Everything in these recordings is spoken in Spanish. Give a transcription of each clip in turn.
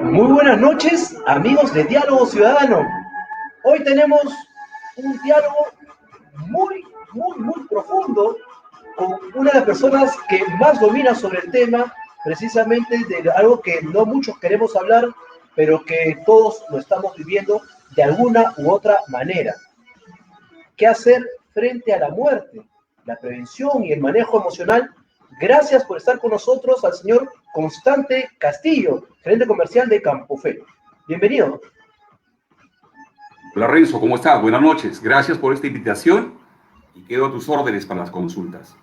Muy buenas noches, amigos de Diálogo Ciudadano. Hoy tenemos un diálogo muy profundo con una de las personas que más domina sobre el tema, precisamente de algo que no muchos queremos hablar, pero que todos lo estamos viviendo de alguna u otra manera. ¿Qué hacer frente a la muerte? La prevención y el manejo emocional. Gracias por estar con nosotros al señor Constante Castillo, gerente comercial de Campofé. Bienvenido. Hola Renzo, ¿cómo estás? Buenas noches. Gracias por esta invitación y quedo a tus órdenes para las consultas.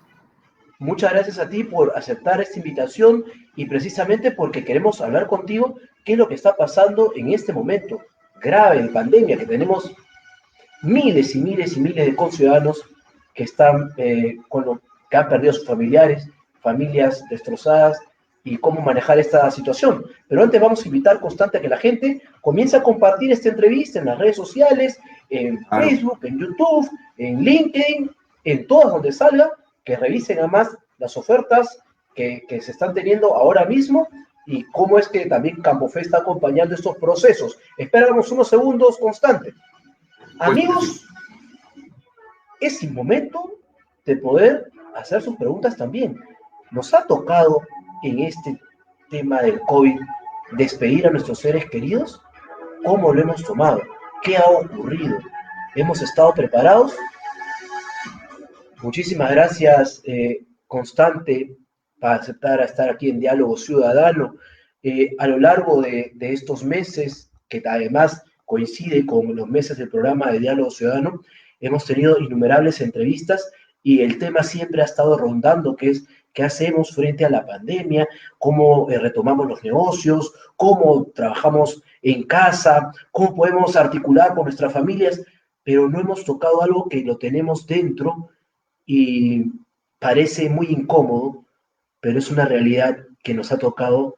Muchas gracias a ti por aceptar esta invitación y precisamente porque queremos hablar contigo qué es lo que está pasando en este momento grave en pandemia, que tenemos miles y miles de conciudadanos que están que han perdido a sus familiares, familias destrozadas y cómo manejar esta situación. Pero antes vamos a invitar constante a que la gente comience a compartir esta entrevista en las redes sociales, en Claro. Facebook, en YouTube, en LinkedIn, en todas donde salga, que revisen además las ofertas que se están teniendo ahora mismo y cómo es que también Campofé está acompañando estos procesos. Esperamos unos segundos, Constante. Amigos, es el momento de poder hacer sus preguntas también. Nos ha tocado en este tema del COVID despedir a nuestros seres queridos. ¿Cómo lo hemos tomado? ¿Qué ha ocurrido? ¿Hemos estado preparados? Muchísimas gracias, Constante, para aceptar a estar aquí en Diálogo Ciudadano. A lo largo de estos meses, que además coincide con los meses del programa de Diálogo Ciudadano, hemos tenido innumerables entrevistas y el tema siempre ha estado rondando, que es qué hacemos frente a la pandemia, cómo retomamos los negocios, cómo trabajamos en casa, cómo podemos articular con nuestras familias, pero no hemos tocado algo que lo tenemos dentro y parece muy incómodo, pero es una realidad que nos ha tocado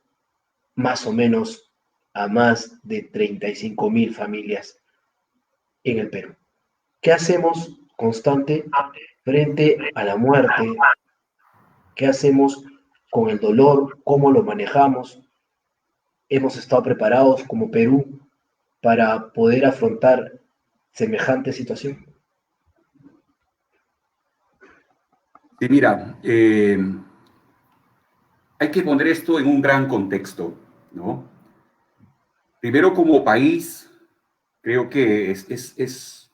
más o menos a más de 35.000 familias en el Perú. ¿Qué hacemos, Constante, frente a la muerte? ¿Qué hacemos con el dolor? ¿Cómo lo manejamos? ¿Hemos estado preparados como Perú para poder afrontar semejante situación? Sí, mira, hay que poner esto en un gran contexto, ¿no? Primero, como país, creo que es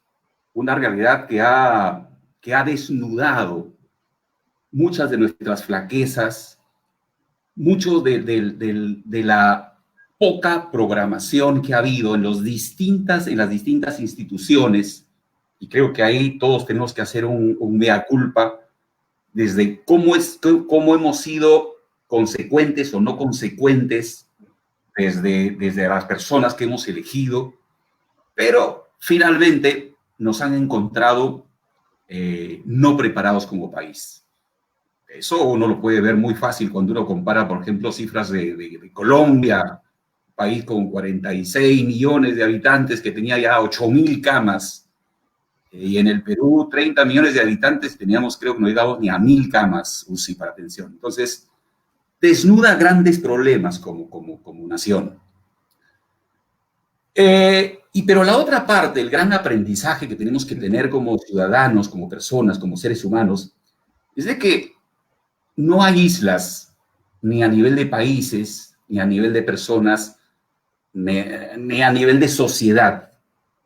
una realidad que ha desnudado muchas de nuestras flaquezas, mucho de la poca programación que ha habido en las distintas instituciones, y creo que ahí todos tenemos que hacer un mea culpa, desde cómo hemos sido consecuentes o no consecuentes desde las personas que hemos elegido, pero finalmente nos han encontrado no preparados como país. Eso uno lo puede ver muy fácil cuando uno compara, por ejemplo, cifras de Colombia, país con 46 millones de habitantes que tenía ya 8.000 camas, y en el Perú 30 millones de habitantes teníamos, creo que no llegamos ni a 1.000 camas UCI para atención. Entonces, desnuda grandes problemas como nación. Pero la otra parte, el gran aprendizaje que tenemos que tener como ciudadanos, como personas, como seres humanos, es de que no hay islas, ni a nivel de países, ni a nivel de personas, ni a nivel de sociedad.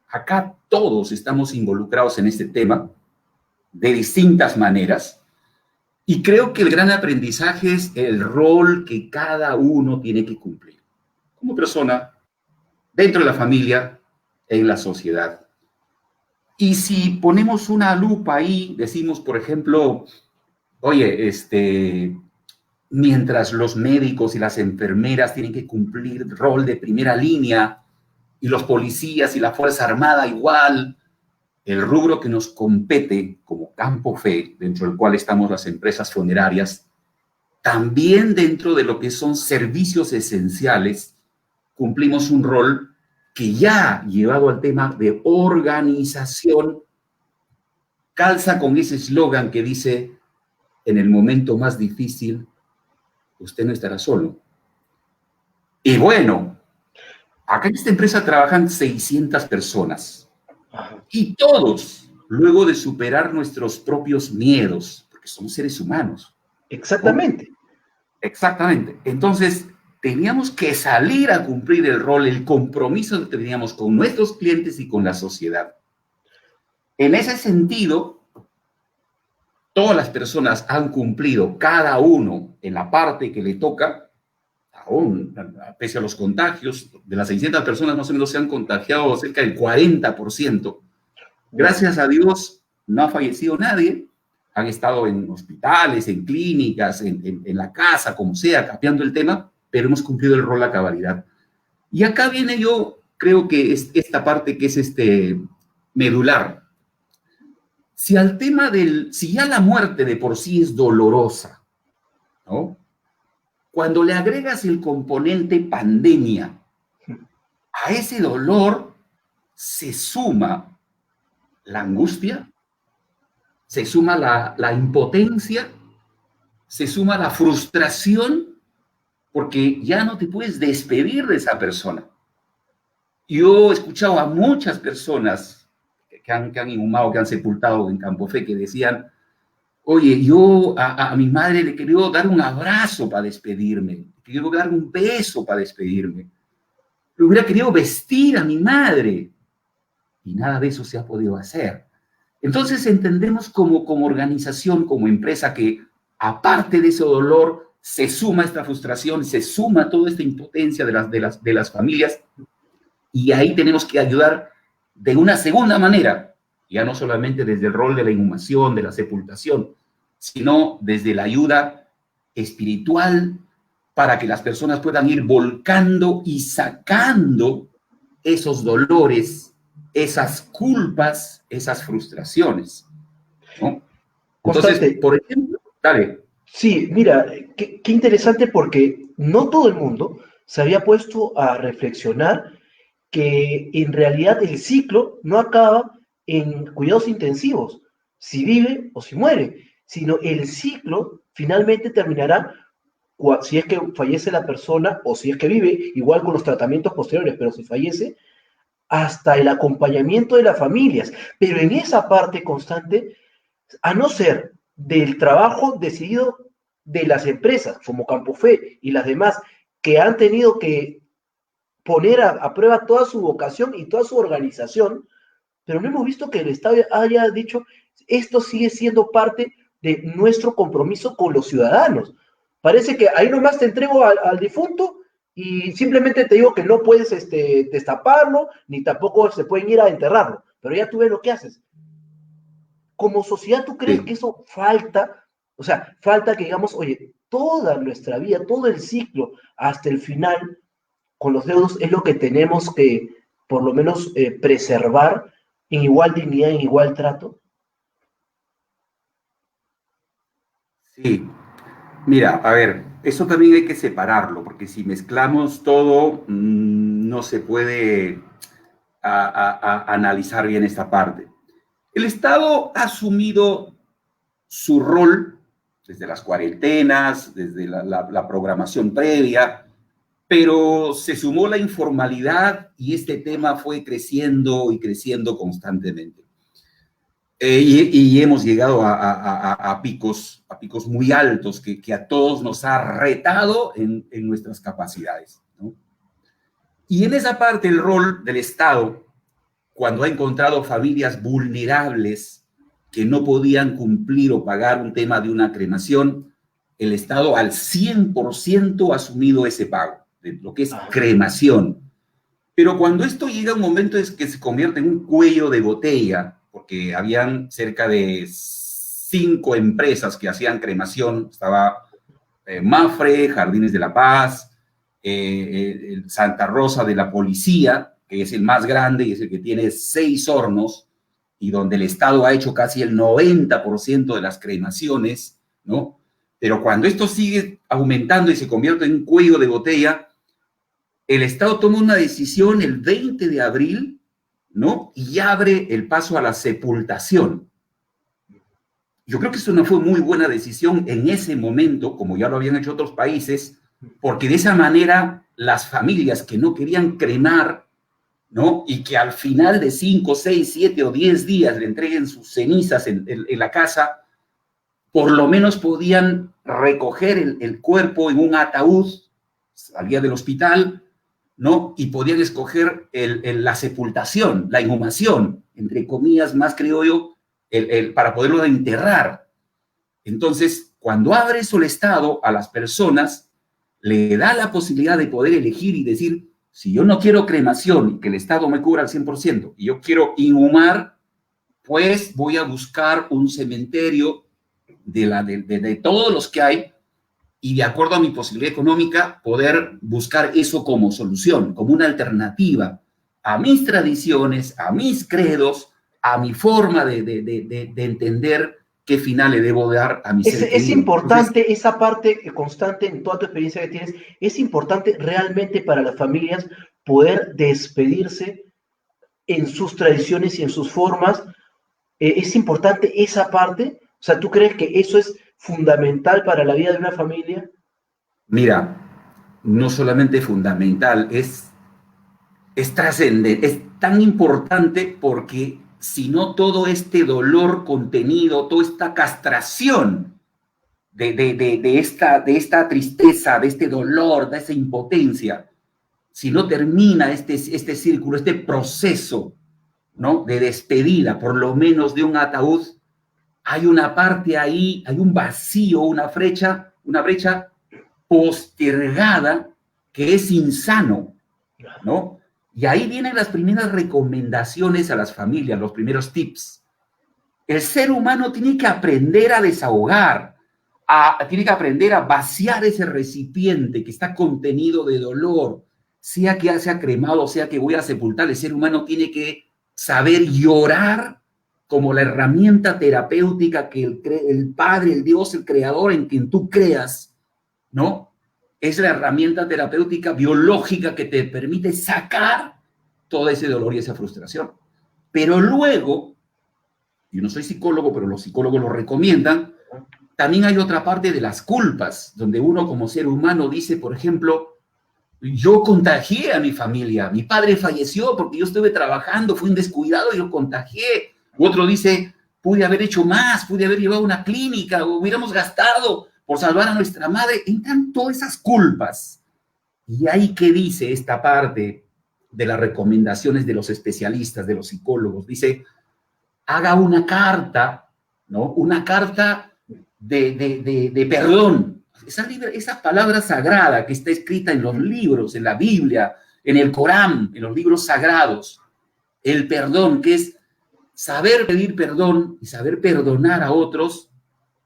Acá todos estamos involucrados en este tema de distintas maneras, y creo que el gran aprendizaje es el rol que cada uno tiene que cumplir como persona, dentro de la familia, en la sociedad. Y si ponemos una lupa ahí, decimos, por ejemplo, oye, mientras los médicos y las enfermeras tienen que cumplir rol de primera línea, y los policías y la Fuerza Armada igual, el rubro que nos compete como Campofé, dentro del cual estamos las empresas funerarias, también dentro de lo que son servicios esenciales, cumplimos un rol que ya, llevado al tema de organización, calza con ese eslogan que dice, en el momento más difícil, usted no estará solo. Y bueno, Acá en esta empresa trabajan 600 personas Ajá. y todos, luego de superar nuestros propios miedos, porque somos seres humanos, ¿no? Exactamente. Exactamente. Entonces, teníamos que salir a cumplir el rol, el compromiso que teníamos con nuestros clientes y con la sociedad. En ese sentido, todas las personas han cumplido, cada uno en la parte que le toca, aún, pese a los contagios, de las 600 personas más o menos se han contagiado cerca del 40%. Wow. Gracias a Dios no ha fallecido nadie, han estado en hospitales, en clínicas, en la casa, como sea, capeando el tema, pero hemos cumplido el rol a cabalidad. Y acá viene yo, creo que es esta parte que es medular. Si al tema si ya la muerte de por sí es dolorosa, ¿no? Cuando le agregas el componente pandemia, a ese dolor se suma la angustia, se suma la impotencia, se suma la frustración, porque ya no te puedes despedir de esa persona. Yo he escuchado a muchas personas que han inhumado, que han sepultado en Campo Fe, que decían, oye, yo a mi madre le quería dar un abrazo para despedirme, le quería dar un beso para despedirme, le hubiera querido vestir a mi madre, y nada de eso se ha podido hacer. Entonces entendemos como organización, como empresa, que aparte de ese dolor, se suma esta frustración, se suma toda esta impotencia de las familias, y ahí tenemos que ayudar de una segunda manera, ya no solamente desde el rol de la inhumación, de la sepultación, sino desde la ayuda espiritual para que las personas puedan ir volcando y sacando esos dolores, esas culpas, esas frustraciones, ¿no? Entonces, Constante, por ejemplo, dale. sí, mira, qué interesante porque no todo el mundo se había puesto a reflexionar que en realidad el ciclo no acaba en cuidados intensivos, si vive o si muere, sino el ciclo finalmente terminará si es que fallece la persona o si es que vive, igual con los tratamientos posteriores, pero si fallece, hasta el acompañamiento de las familias. Pero en esa parte constante, a no ser del trabajo decidido de las empresas como Campofé y las demás, que han tenido que poner a prueba toda su vocación y toda su organización, pero no hemos visto que el Estado haya dicho, esto sigue siendo parte de nuestro compromiso con los ciudadanos. Parece que ahí nomás te entrego al difunto y simplemente te digo que no puedes destaparlo, ni tampoco se pueden ir a enterrarlo, pero ya tú ves lo que haces. Como sociedad, ¿tú crees que Sí, eso falta? O sea, falta que digamos, oye, toda nuestra vida, todo el ciclo, hasta el final, con los deudos, es lo que tenemos que, por lo menos, preservar en igual dignidad, en igual trato. sí. Mira, a ver, eso también hay que separarlo, porque si mezclamos todo, no se puede analizar bien esta parte. El Estado ha asumido su rol desde las cuarentenas, desde la programación previa, pero se sumó la informalidad y este tema fue creciendo y creciendo constantemente. Y hemos llegado a picos muy altos que a todos nos ha retado en nuestras capacidades, ¿no? Y en esa parte el rol del Estado, cuando ha encontrado familias vulnerables que no podían cumplir o pagar un tema de una cremación, el Estado al 100% ha asumido ese pago, de lo que es Ah, cremación. Pero cuando esto llega a un momento es que se convierte en un cuello de botella, porque habían cerca de 5 empresas que hacían cremación, estaba Mafre, Jardines de la Paz, Santa Rosa de la Policía, que es el más grande y es el que tiene 6 hornos, y donde el Estado ha hecho casi el 90% de las cremaciones, ¿no? Pero cuando esto sigue aumentando y se convierte en un cuello de botella, el Estado toma una decisión el 20 de abril, ¿no? Y abre el paso a la sepultación. Yo creo que eso no fue muy buena decisión en ese momento, como ya lo habían hecho otros países, porque de esa manera las familias que no querían cremar, ¿no? Y que al final de 5, 6, 7 o 10 días le entreguen sus cenizas en la casa, por lo menos podían recoger el cuerpo en un ataúd, salía del hospital, ¿no? Y podían escoger la sepultación, la inhumación, entre comillas, más creo yo, para poderlo enterrar. Entonces, cuando abre eso el Estado a las personas, le da la posibilidad de poder elegir y decir, si yo no quiero cremación y que el Estado me cubra al 100% y yo quiero inhumar, pues voy a buscar un cementerio de todos los que hay y de acuerdo a mi posibilidad económica poder buscar eso como solución, como una alternativa a mis tradiciones, a mis credos, a mi forma de entender qué final le debo dar a mi ser querido. Es importante. Entonces, esa parte constante en toda tu experiencia que tienes, es importante realmente para las familias poder despedirse en sus tradiciones y en sus formas. Es importante esa parte. O sea, ¿tú crees que eso es fundamental para la vida de una familia? Mira, no solamente fundamental, es trascendente, es tan importante porque si no todo este dolor contenido, toda esta castración de esta tristeza, de este dolor, de esa impotencia, si no termina este círculo, este proceso, ¿no? De despedida, por lo menos de un ataúd, hay una parte ahí, hay un vacío, una brecha postergada que es insano, ¿no? Y ahí vienen las primeras recomendaciones a las familias, los primeros tips. El ser humano tiene que aprender a desahogar, tiene que aprender a vaciar ese recipiente que está contenido de dolor, sea que sea cremado, sea que voy a sepultar. El ser humano tiene que saber llorar como la herramienta terapéutica que el Padre, el Dios, el Creador en quien tú creas, ¿no? Es la herramienta terapéutica biológica que te permite sacar todo ese dolor y esa frustración. Pero luego, yo no soy psicólogo, pero los psicólogos lo recomiendan, también hay otra parte de las culpas, donde uno como ser humano dice, por ejemplo, yo contagié a mi familia, mi padre falleció porque yo estuve trabajando, fui un descuidado y lo contagié. Otro dice, pude haber hecho más, pude haber llevado a una clínica, o hubiéramos gastado por salvar a nuestra madre. Entran todas esas culpas. Y ahí que dice esta parte de las recomendaciones de los especialistas, de los psicólogos, dice, haga una carta, ¿no? Una carta de perdón. Esa palabra sagrada que está escrita en los libros, en la Biblia, en el Corán, en los libros sagrados, el perdón, que es saber pedir perdón y saber perdonar a otros,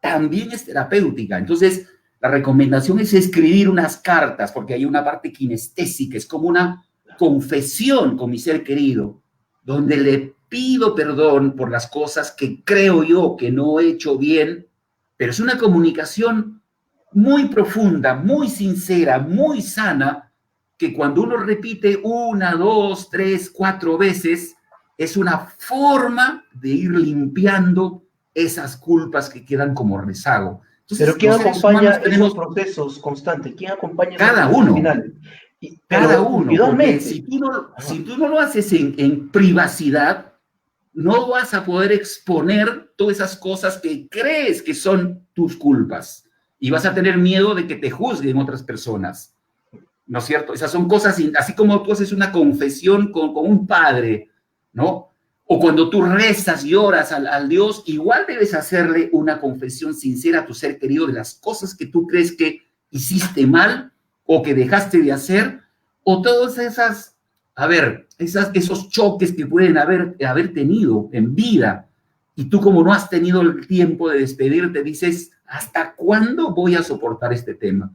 también es terapéutica. Entonces, la recomendación es escribir unas cartas, porque hay una parte kinestésica, es como una confesión con mi ser querido, donde le pido perdón por las cosas que creo yo que no he hecho bien, pero es una comunicación muy profunda, muy sincera, muy sana, que cuando uno repite 1, 2, 3, 4 veces, es una forma de ir limpiando esas culpas que quedan como rezago. Entonces, pero ¿quién acompaña esos procesos constantes? ¿Quién acompaña cada uno? Final? Cada uno, porque si tú no lo haces en privacidad, no vas a poder exponer todas esas cosas que crees que son tus culpas y vas a tener miedo de que te juzguen otras personas, ¿no es cierto? Esas son cosas, así como tú haces una confesión con un padre, ¿no? O cuando tú rezas y oras al Dios, igual debes hacerle una confesión sincera a tu ser querido de las cosas que tú crees que hiciste mal o que dejaste de hacer, o todas esas, esos choques que pueden haber tenido en vida, y tú como no has tenido el tiempo de despedirte, dices, ¿hasta cuándo voy a soportar este tema?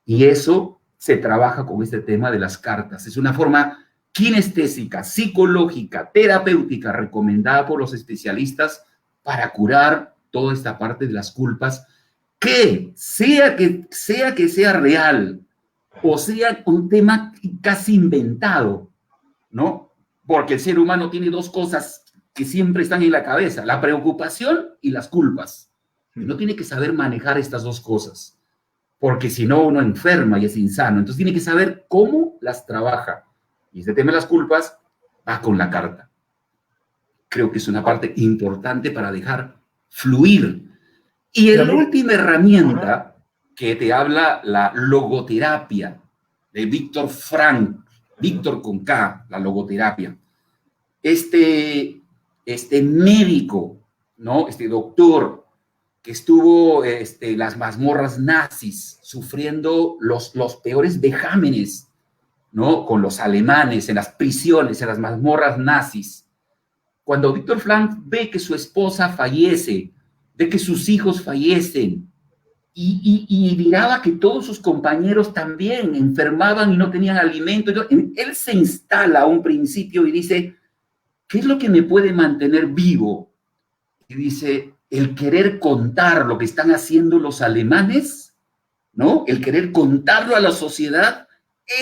Y eso se trabaja con este tema de las cartas. Es una forma kinestésica, psicológica, terapéutica, recomendada por los especialistas para curar toda esta parte de las culpas, que sea real o sea un tema casi inventado, ¿no? Porque el ser humano tiene dos cosas que siempre están en la cabeza, la preocupación y las culpas. Y no tiene que saber manejar estas dos cosas. porque si no uno enferma y es insano. Entonces tiene que saber cómo las trabaja. Y este tema de las culpas va con la carta. Creo que es una parte importante para dejar fluir. Y la última herramienta que te habla, la logoterapia de Víctor Frank, Víctor con K, la logoterapia. Este médico, ¿no? Este doctor que estuvo las mazmorras nazis sufriendo los peores vejámenes, ¿no? Con los alemanes, en las prisiones, en las mazmorras nazis. Cuando Víctor Frank ve que su esposa fallece, ve que sus hijos fallecen, y miraba que todos sus compañeros también enfermaban y no tenían alimento, él se instala a un principio y dice, ¿qué es lo que me puede mantener vivo? Y dice, el querer contar lo que están haciendo los alemanes, ¿no? El querer contarlo a la sociedad,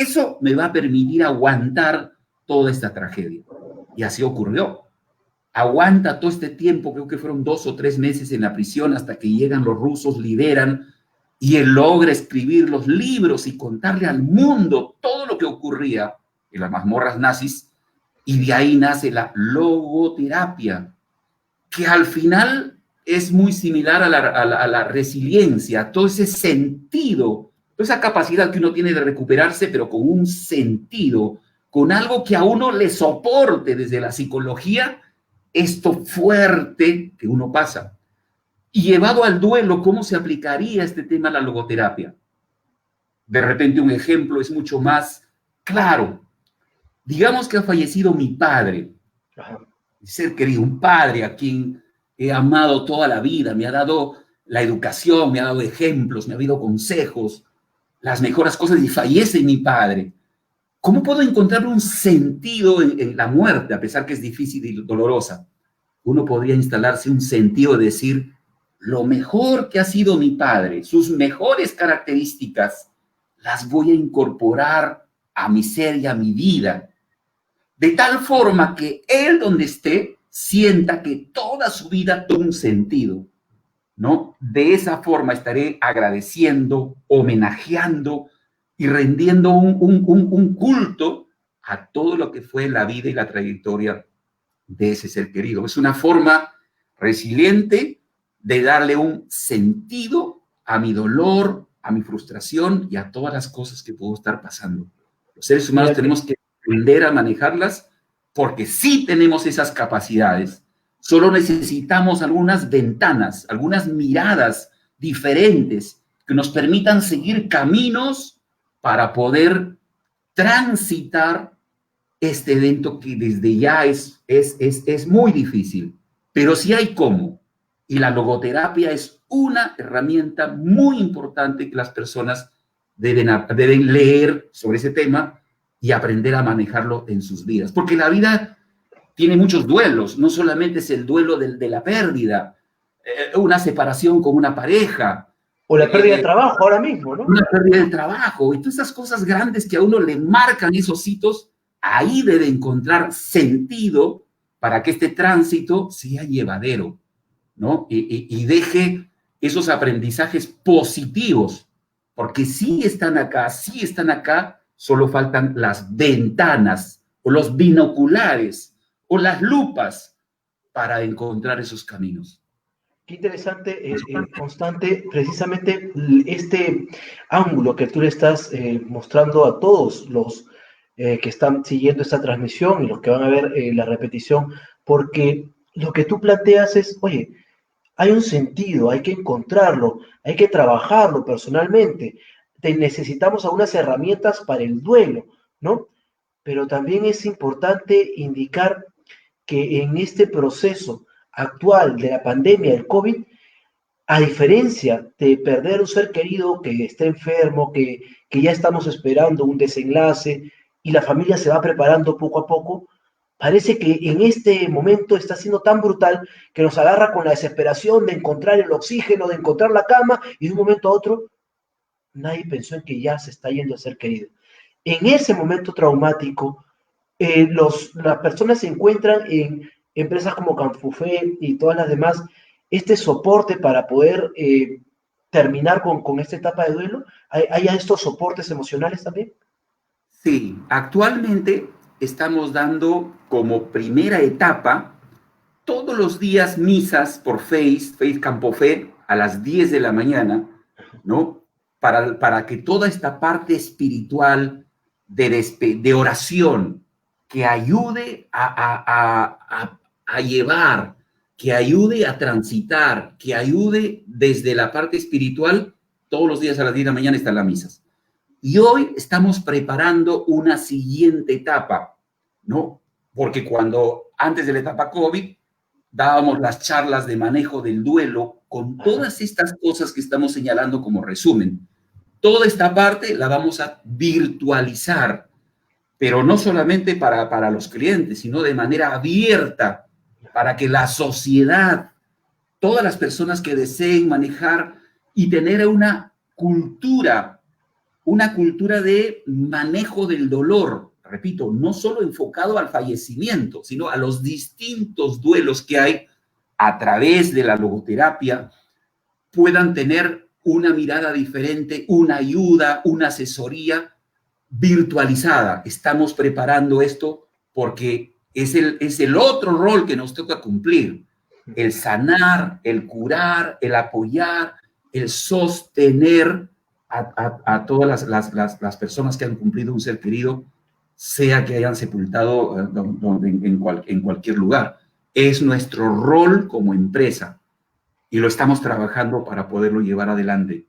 eso me va a permitir aguantar toda esta tragedia. Y así ocurrió. Aguanta todo este tiempo, creo que fueron 2 o 3 meses en la prisión hasta que llegan los rusos, liberan, y él logra escribir los libros y contarle al mundo todo lo que ocurría en las mazmorras nazis, y de ahí nace la logoterapia, que al final es muy similar a la resiliencia, todo ese sentido, toda esa capacidad que uno tiene de recuperarse, pero con un sentido, con algo que a uno le soporte desde la psicología, esto fuerte que uno pasa. Y llevado al duelo, ¿cómo se aplicaría este tema a la logoterapia? De repente un ejemplo es mucho más claro. Digamos que ha fallecido mi padre, ser querido, un padre a quien he amado toda la vida, me ha dado la educación, me ha dado ejemplos, me ha dado consejos, las mejores cosas, y fallece mi padre. ¿Cómo puedo encontrar un sentido en la muerte, a pesar que es difícil y dolorosa? Uno podría instalarse un sentido de decir, lo mejor que ha sido mi padre, sus mejores características, las voy a incorporar a mi ser y a mi vida, de tal forma que él donde esté sienta que toda su vida tuvo un sentido, ¿no? De esa forma estaré agradeciendo, homenajeando y rendiendo un culto a todo lo que fue la vida y la trayectoria de ese ser querido. Es una forma resiliente de darle un sentido a mi dolor, a mi frustración y a todas las cosas que puedo estar pasando. Los seres humanos tenemos que aprender a manejarlas porque sí tenemos esas capacidades. Solo necesitamos algunas ventanas, algunas miradas diferentes que nos permitan seguir caminos para poder transitar este evento que desde ya es muy difícil, pero sí hay cómo. Y la logoterapia es una herramienta muy importante que las personas deben leer sobre ese tema y aprender a manejarlo en sus vidas. Porque la vida tiene muchos duelos, no solamente es el duelo de la pérdida, una separación con una pareja. O la pérdida de trabajo ahora mismo, ¿no? Una pérdida de trabajo y todas esas cosas grandes que a uno le marcan esos hitos. Ahí debe encontrar sentido para que este tránsito sea llevadero, ¿no? Y deje esos aprendizajes positivos, porque sí están acá, solo faltan las ventanas o los binoculares o las lupas para encontrar esos caminos. Qué interesante, Constante, precisamente este ángulo que tú le estás mostrando a todos los que están siguiendo esta transmisión y los que van a ver la repetición, porque lo que tú planteas es, oye, hay un sentido, hay que encontrarlo, hay que trabajarlo personalmente, necesitamos algunas herramientas para el duelo, ¿no? Pero también es importante indicar que en este proceso actual de la pandemia del COVID, a diferencia de perder un ser querido que está enfermo, que ya estamos esperando un desenlace y la familia se va preparando poco a poco, parece que en este momento está siendo tan brutal que nos agarra con la desesperación de encontrar el oxígeno, de encontrar la cama, y de un momento a otro nadie pensó en que ya se está yendo el ser querido. En ese momento traumático, las personas se encuentran en empresas como Canfufé y todas las demás, este soporte para poder terminar con esta etapa de duelo? ¿Hay estos soportes emocionales también? Sí, actualmente estamos dando como primera etapa todos los días misas por Face Campo Fe, a las 10 de la mañana, ¿no? Para que toda esta parte espiritual de oración que ayude a llevar, que ayude a transitar, que ayude desde la parte espiritual, todos los días a las 10 de la mañana están las misas. Y hoy estamos preparando una siguiente etapa, ¿no? Porque antes de la etapa COVID, dábamos las charlas de manejo del duelo con todas estas cosas que estamos señalando como resumen. Toda esta parte la vamos a virtualizar, pero no solamente para los clientes, sino de manera abierta, para que la sociedad, todas las personas que deseen manejar y tener una cultura de manejo del dolor, repito, no solo enfocado al fallecimiento, sino a los distintos duelos que hay a través de la logoterapia, puedan tener una mirada diferente, una ayuda, una asesoría virtualizada. Estamos preparando esto porque es el otro rol que nos toca cumplir, el sanar, el curar, el apoyar, el sostener a todas las personas que han cumplido un ser querido, sea que hayan sepultado en cualquier lugar. Es nuestro rol como empresa y lo estamos trabajando para poderlo llevar adelante.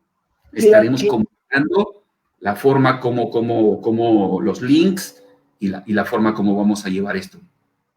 Estaremos comunicando la forma como los links y la forma como vamos a llevar esto.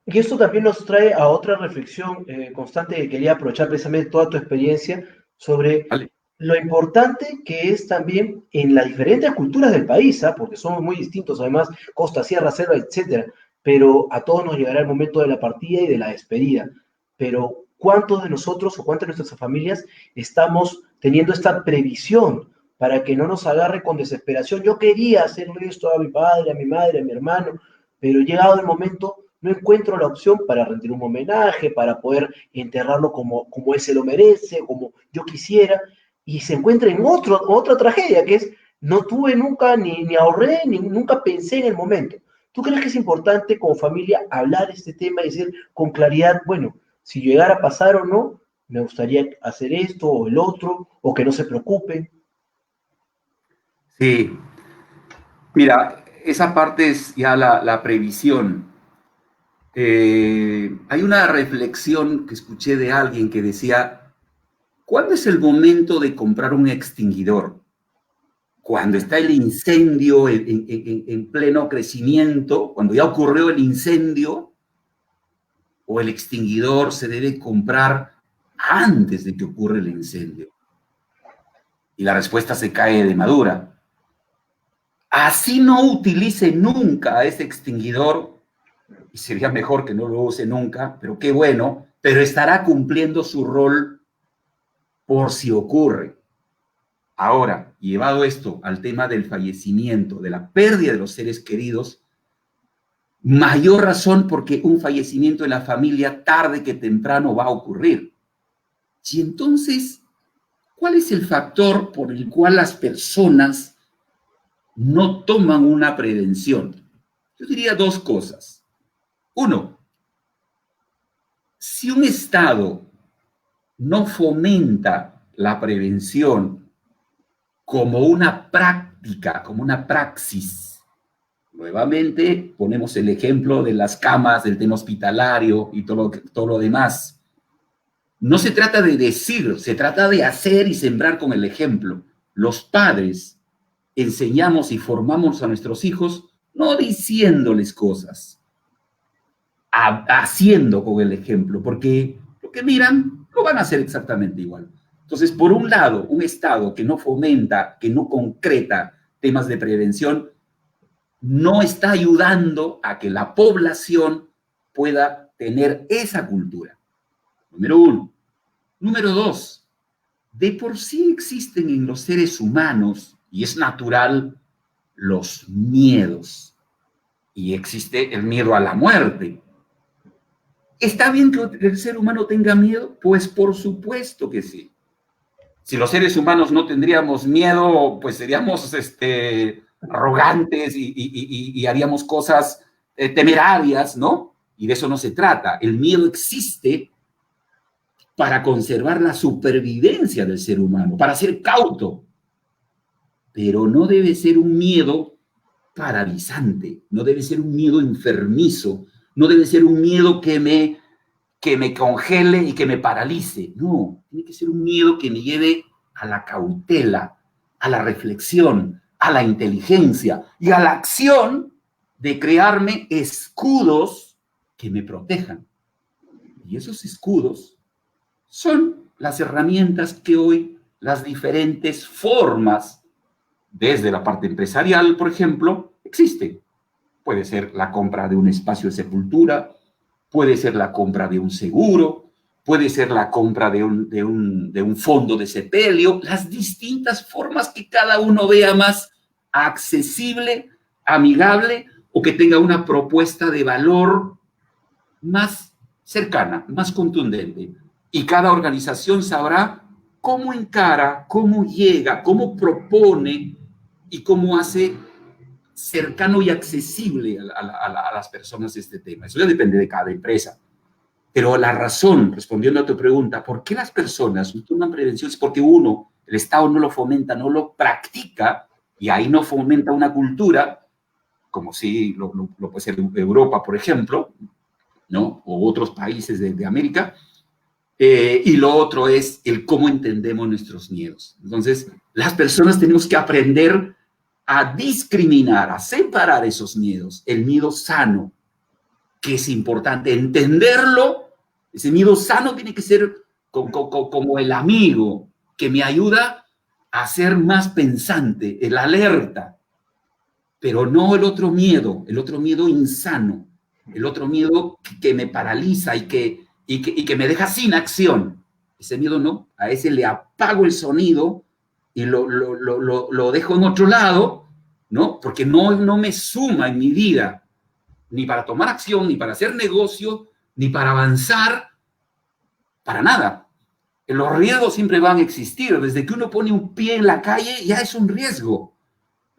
Y esto también nos trae a otra reflexión constante que quería aprovechar precisamente toda tu experiencia sobre ¿Vale? lo importante que es también en las diferentes culturas del país, ¿ah? Porque somos muy distintos, además, costa, sierra, selva, etcétera, pero a todos nos llegará el momento de la partida y de la despedida. Pero ¿cuántos de nosotros o cuántas de nuestras familias estamos teniendo esta previsión para que no nos agarre con desesperación? Yo quería hacerle esto a mi padre, a mi madre, a mi hermano, pero llegado el momento no encuentro la opción para rendir un homenaje, para poder enterrarlo como él se lo merece, como yo quisiera, y se encuentra en otra tragedia, que es, no tuve nunca, ni ahorré, ni nunca pensé en el momento. ¿Tú crees que es importante como familia hablar este tema y decir con claridad, bueno, si llegara a pasar o no, me gustaría hacer esto o el otro, o que no se preocupen? Sí, mira, esa parte es ya la previsión. Hay una reflexión que escuché de alguien que decía, ¿cuándo es el momento de comprar un extinguidor? Cuando está el incendio en pleno crecimiento, cuando ya ocurrió el incendio, o el extinguidor se debe comprar antes de que ocurra el incendio. Y la respuesta se cae de madura. Así no utilice nunca ese extinguidor, y sería mejor que no lo use nunca, pero qué bueno, pero estará cumpliendo su rol por si ocurre. Ahora, llevado esto al tema del fallecimiento, de la pérdida de los seres queridos, mayor razón porque un fallecimiento en la familia tarde que temprano va a ocurrir. Y entonces, ¿cuál es el factor por el cual las personas no toman una prevención? Yo diría dos cosas. Uno, si un Estado no fomenta la prevención como una práctica, como una praxis, nuevamente ponemos el ejemplo de las camas, del tema hospitalario y todo lo demás. No se trata de decir, se trata de hacer y sembrar con el ejemplo. Los padres enseñamos y formamos a nuestros hijos no diciéndoles cosas, haciendo con el ejemplo, porque lo que miran lo van a hacer exactamente igual. Entonces, por un lado, un Estado que no fomenta, que no concreta temas de prevención, no está ayudando a que la población pueda tener esa cultura. Número uno. Número dos, de por sí existen en los seres humanos, y es natural, los miedos. Y existe el miedo a la muerte. ¿Está bien que el ser humano tenga miedo? Pues por supuesto que sí. Si los seres humanos no tendríamos miedo, pues seríamos arrogantes y haríamos cosas temerarias, ¿no? Y de eso no se trata. El miedo existe para conservar la supervivencia del ser humano, para ser cauto, pero no debe ser un miedo paralizante, no debe ser un miedo enfermizo, no debe ser un miedo que me congele y que me paralice. No, tiene que ser un miedo que me lleve a la cautela, a la reflexión, a la inteligencia y a la acción de crearme escudos que me protejan. Y esos escudos son las herramientas que hoy las diferentes formas, desde la parte empresarial, por ejemplo, existen. Puede ser la compra de un espacio de sepultura, puede ser la compra de un seguro, puede ser la compra de un fondo de sepelio, las distintas formas que cada uno vea más accesible, amigable o que tenga una propuesta de valor más cercana, más contundente. Y cada organización sabrá cómo encara, cómo llega, cómo propone y cómo hace cercano y accesible a las personas este tema. Eso ya depende de cada empresa. Pero la razón, respondiendo a tu pregunta, ¿por qué las personas no toman prevención? Es porque uno, el Estado no lo fomenta, no lo practica, y ahí no fomenta una cultura, como si lo puede ser Europa, por ejemplo, ¿no? O otros países de América. Y lo otro es el cómo entendemos nuestros miedos. Entonces, las personas tenemos que aprender a discriminar, a separar esos miedos. El miedo sano, que es importante entenderlo. Ese miedo sano tiene que ser como el amigo que me ayuda a ser más pensante, el alerta, pero no el otro miedo insano, el otro miedo que me paraliza y que me deja sin acción. Ese miedo no, a ese le apago el sonido y lo dejo en otro lado, ¿no? Porque no me suma en mi vida, ni para tomar acción, ni para hacer negocio, ni para avanzar, para nada. Los riesgos siempre van a existir. Desde que uno pone un pie en la calle, ya es un riesgo.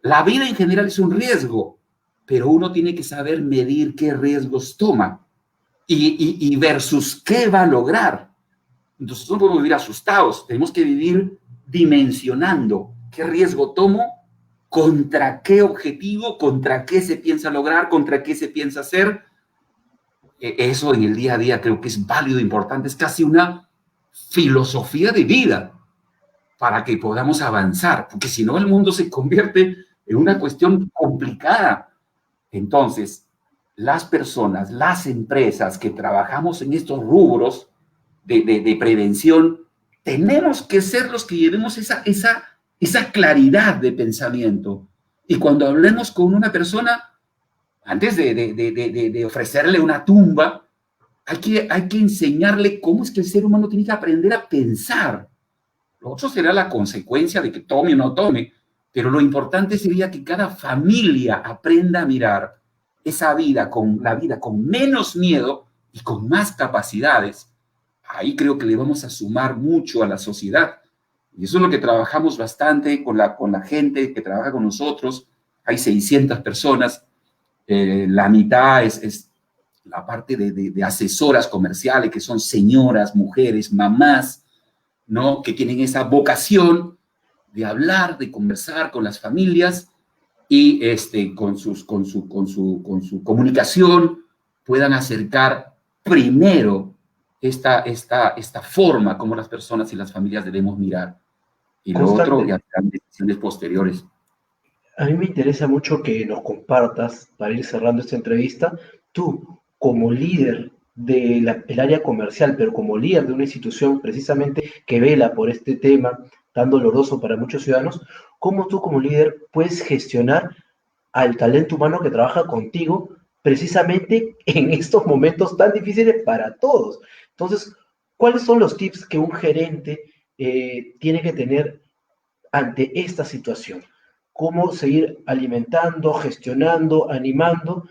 La vida en general es un riesgo, pero uno tiene que saber medir qué riesgos toma y versus qué va a lograr. Entonces no podemos vivir asustados, tenemos que vivir dimensionando qué riesgo tomo, contra qué objetivo, contra qué se piensa lograr, contra qué se piensa hacer. Eso en el día a día creo que es válido, importante, es casi una filosofía de vida para que podamos avanzar, porque si no el mundo se convierte en una cuestión complicada. Entonces, las personas, las empresas que trabajamos en estos rubros de prevención, tenemos que ser los que llevemos esa claridad de pensamiento. Y cuando hablemos con una persona, antes de ofrecerle una tumba, hay que enseñarle cómo es que el ser humano tiene que aprender a pensar. Lo otro será la consecuencia de que tome o no tome, pero lo importante sería que cada familia aprenda a mirar la vida con menos miedo y con más capacidades. Ahí creo que le vamos a sumar mucho a la sociedad. Y eso es lo que trabajamos bastante con la gente que trabaja con nosotros. Hay 600 personas, la mitad es la parte de asesoras comerciales, que son señoras, mujeres, mamás, ¿no? Que tienen esa vocación de hablar, de conversar con las familias y con su comunicación puedan acercar primero esta forma como las personas y las familias debemos mirar. Y lo otro, ya serán decisiones posteriores. A mí me interesa mucho que nos compartas, para ir cerrando esta entrevista, tú como líder del área comercial, pero como líder de una institución precisamente que vela por este tema tan doloroso para muchos ciudadanos, ¿cómo tú como líder puedes gestionar al talento humano que trabaja contigo precisamente en estos momentos tan difíciles para todos? Entonces, ¿cuáles son los tips que un gerente tiene que tener ante esta situación? ¿Cómo seguir alimentando, gestionando, animando,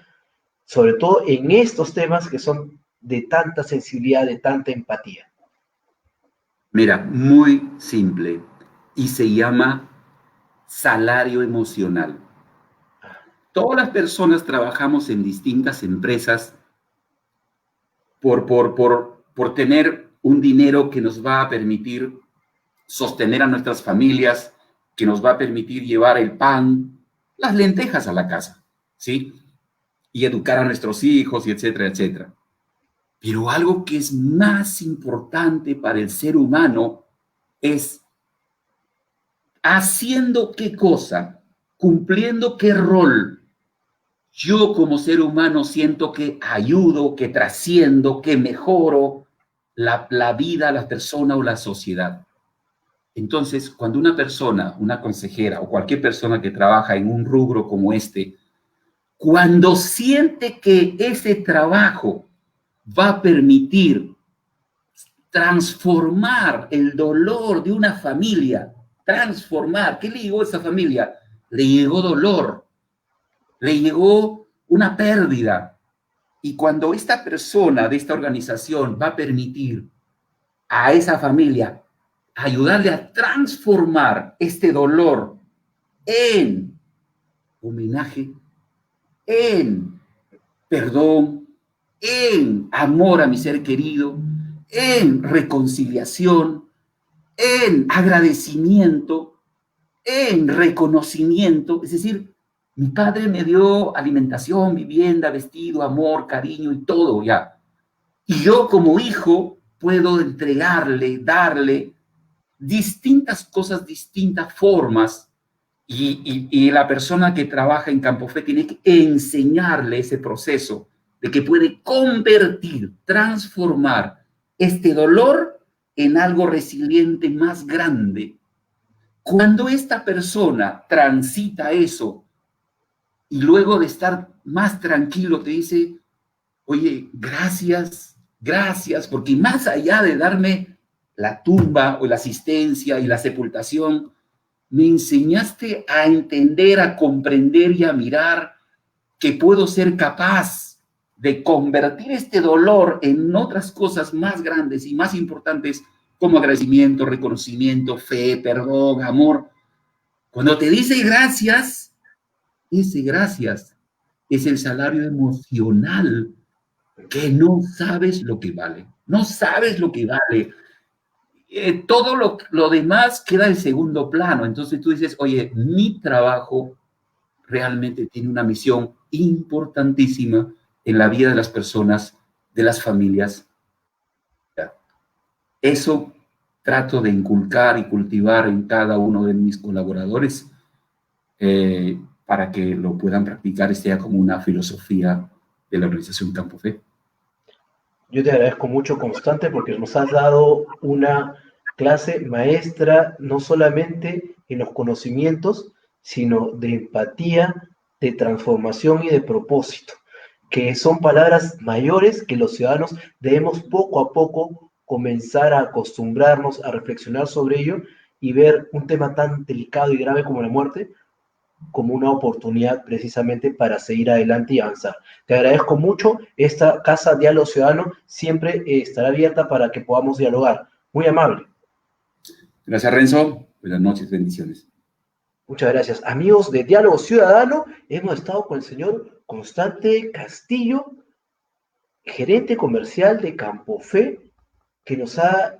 sobre todo en estos temas que son de tanta sensibilidad, de tanta empatía? Mira, muy simple y se llama salario emocional. Todas las personas trabajamos en distintas empresas por tener un dinero que nos va a permitir sostener a nuestras familias, que nos va a permitir llevar el pan, las lentejas a la casa, ¿sí? Y educar a nuestros hijos, y etcétera, etcétera. Pero algo que es más importante para el ser humano es haciendo qué cosa, cumpliendo qué rol. Yo como ser humano siento que ayudo, que trasciendo, que mejoro la vida, la persona o la sociedad. Entonces, cuando una persona, una consejera o cualquier persona que trabaja en un rubro como este, cuando siente que ese trabajo va a permitir transformar el dolor de una familia, transformar, ¿qué le llegó a esa familia? Le llegó dolor, le llegó una pérdida. Y cuando esta persona de esta organización va a permitir a esa familia ayudarle a transformar este dolor en homenaje, en perdón, en amor a mi ser querido, en reconciliación, en agradecimiento, en reconocimiento. Es decir, mi padre me dio alimentación, vivienda, vestido, amor, cariño y todo ya. Y yo como hijo puedo entregarle, darle distintas cosas, distintas formas. Y la persona que trabaja en Campo Fe tiene que enseñarle ese proceso de que puede convertir, transformar este dolor en algo resiliente más grande. Cuando esta persona transita eso y luego de estar más tranquilo te dice, oye, gracias, gracias, porque más allá de darme la tumba o la asistencia y la sepultación, me enseñaste a entender, a comprender y a mirar que puedo ser capaz de convertir este dolor en otras cosas más grandes y más importantes como agradecimiento, reconocimiento, fe, perdón, amor. Cuando te dice gracias, ese gracias es el salario emocional que no sabes lo que vale. No sabes lo que vale. Todo lo demás queda en segundo plano. Entonces tú dices, oye, mi trabajo realmente tiene una misión importantísima en la vida de las personas, de las familias. Eso trato de inculcar y cultivar en cada uno de mis colaboradores para que lo puedan practicar y sea como una filosofía de la organización Campo Fe. Yo te agradezco mucho, Constante, porque nos has dado una clase maestra, no solamente en los conocimientos, sino de empatía, de transformación y de propósito, que son palabras mayores que los ciudadanos debemos poco a poco comenzar a acostumbrarnos a reflexionar sobre ello y ver un tema tan delicado y grave como la muerte como una oportunidad precisamente para seguir adelante y avanzar. Te agradezco mucho. Esta Casa Diálogo Ciudadano siempre estará abierta para que podamos dialogar. Muy amable. Gracias, Renzo. Buenas noches, bendiciones. Muchas gracias. Amigos de Diálogo Ciudadano, hemos estado con el señor Constante Castillo, gerente comercial de Campo Fe, que nos ha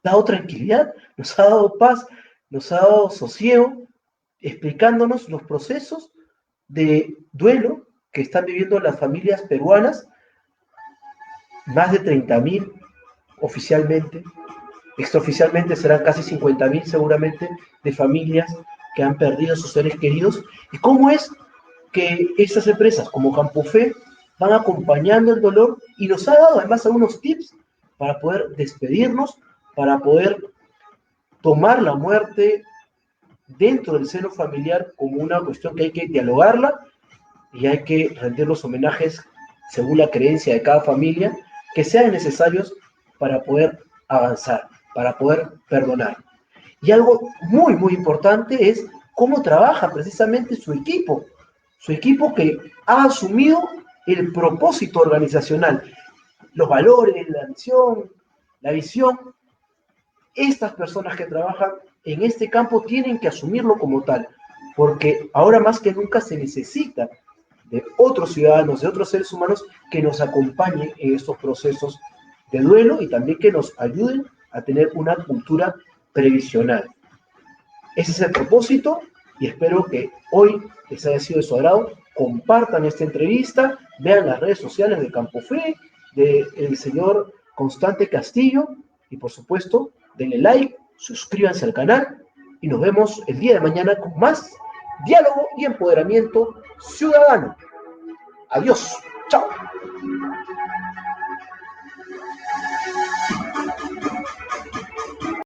dado tranquilidad, nos ha dado paz, nos ha dado sosiego, explicándonos los procesos de duelo que están viviendo las familias peruanas, más de 30.000 oficialmente, extraoficialmente serán casi 50.000 seguramente de familias que han perdido a sus seres queridos, y cómo es que estas empresas como Campofe van acompañando el dolor y nos ha dado además algunos tips para poder despedirnos, para poder tomar la muerte dentro del seno familiar como una cuestión que hay que dialogarla y hay que rendir los homenajes según la creencia de cada familia que sean necesarios para poder avanzar, para poder perdonar. Y algo muy, muy importante es cómo trabaja precisamente su equipo que ha asumido el propósito organizacional, los valores, la misión, la visión, estas personas que trabajan en este campo tienen que asumirlo como tal, porque ahora más que nunca se necesita de otros ciudadanos, de otros seres humanos que nos acompañen en estos procesos de duelo y también que nos ayuden a tener una cultura previsional. Ese es el propósito y espero que hoy les haya sido de su agrado. Compartan esta entrevista, vean las redes sociales de Campofre, del señor Constante Castillo y por supuesto denle like, suscríbanse al canal y nos vemos el día de mañana con más diálogo y empoderamiento ciudadano. Adiós, chao.